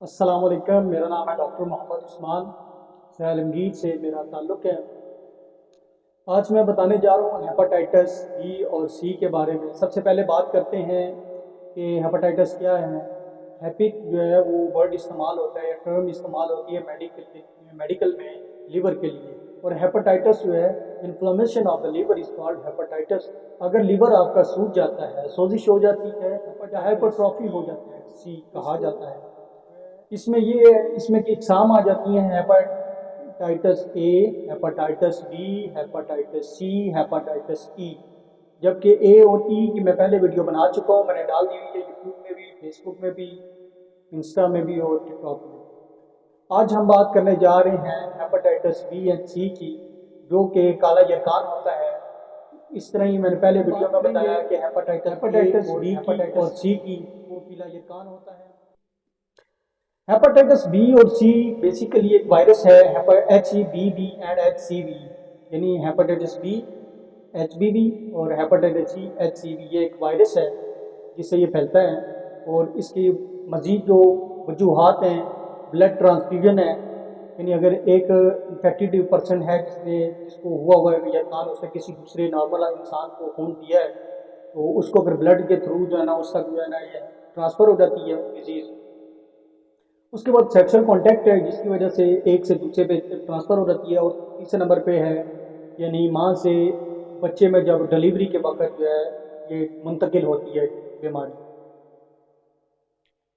अस्सलाम वालेकुम। मेरा नाम है डॉक्टर मोहम्मद उस्मान। सैलमगीर से मेरा ताल्लुक़ है। आज मैं बताने जा रहा हूँ हेपेटाइटिस बी और सी के बारे में। सबसे पहले बात करते हैं कि हेपेटाइटिस क्या है। हेपिक जो है वो वर्ड इस्तेमाल होता है या टर्म इस्तेमाल होती है मेडिकल में लीवर के लिए। और हेपेटाइटिस जो है inflammation of the liver is called hepatitis. अगर लीवर आपका सूज जाता है, सोजिश हो जाती है या हाइपरट्रॉफी हो जाता है, सी कहा जाता है। इसमें की इकसाम आ जाती हैं hepatitis A, hepatitis B, hepatitis C, hepatitis E. जबकि ए और ई की मैं पहले वीडियो बना चुका हूँ, मैंने डाल दी हुई है यूट्यूब में भी, फेसबुक में भी, इंस्टा में भी और टिकटॉक में। आज हम बात करने जा रहे हैं हेपेटाइटिस बी एंड सी की, जो कि काला यरकान होता है। इस तरह ही मैंने पहले वीडियो में बताया कि हेपेटाइटिस बी की और सी की वो पीला यरकान होता है। हेपेटाइटिस बी और सी बेसिकली एक वायरस है, HEBV एंड HCV, यानी हेपेटाइटिस बी HBV और हेपेटाइटिस सी HCV। ये एक वायरस है जिससे ये फैलता है। और इसकी मज़ीद जो वजूहात हैं, ब्लड ट्रांसफ्यूजन है, यानी अगर एक इन्फेक्टेड पर्सन है जिसको हुआ है यरकान, उसने किसी दूसरे नॉर्मल इंसान को खून दिया है, तो उसको फिर ब्लड के थ्रू जो है ना उस तक जो है ना ये ट्रांसफ़र हो जाती है डिजीज़। उसके बाद सेक्सुअल कांटेक्ट है, जिसकी वजह से एक से दूसरे पे ट्रांसफ़र हो जाती है। और तीसरे नंबर पे है यानी माँ से बच्चे में जब डिलीवरी के वक्त जो है ये मुंतकिल होती है बीमारी।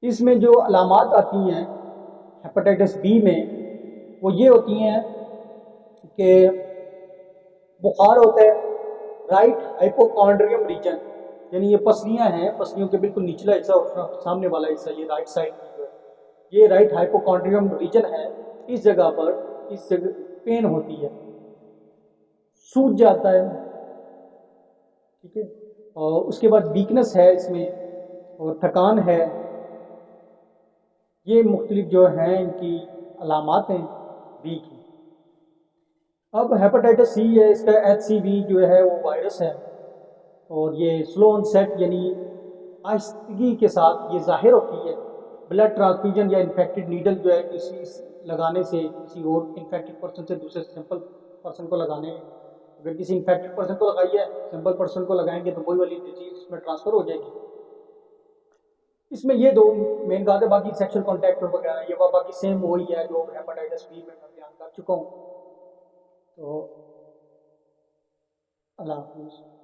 इसमें जो अलामात आती हैं हेपेटाइटिस बी में, वो ये होती हैं कि बुखार होता है, राइट हाइपोकॉन्ड्रियम रीजन, यानी ये पसलियाँ हैं, पसलियों के बिल्कुल निचला हिस्सा और सामने वाला हिस्सा, ये राइट साइड की जो है ये राइट हाइपोकॉन्ड्रियम रीजन है। इस जगह पेन होती है, सूज जाता है, ठीक है। और उसके बाद वीकनेस है इसमें और थकान है। ये मुख्तलिफ जो हैं इनकी अलामात हैं बी की। अब हेपेटाइटिस सी है, इसका HCV जो है वो वायरस है और ये स्लो ऑनसेट यानी आहिस्तगी के साथ ये जाहिर होती है। ब्लड ट्रांसफ्यूजन या इन्फेक्टेड नीडल जो है किसी लगाने से, किसी और इन्फेक्टेड पर्सन से दूसरे सिंपल पर्सन को लगाने, अगर किसी इन्फेक्टेड पर्सन को लगाई है, सिंपल पर्सन को लगाएंगे तो वही वाली डिजीज इसमें ट्रांसफ़र हो जाएगी। इसमें ये दो मेन बात है, बाकी सेक्सुअल कॉन्टैक्ट वगैरह ये बाकी सेम वही है जो हेपेटाइटिस बी में मैं बयान कर चुका हूँ। तो अल्लाह हाफिज़।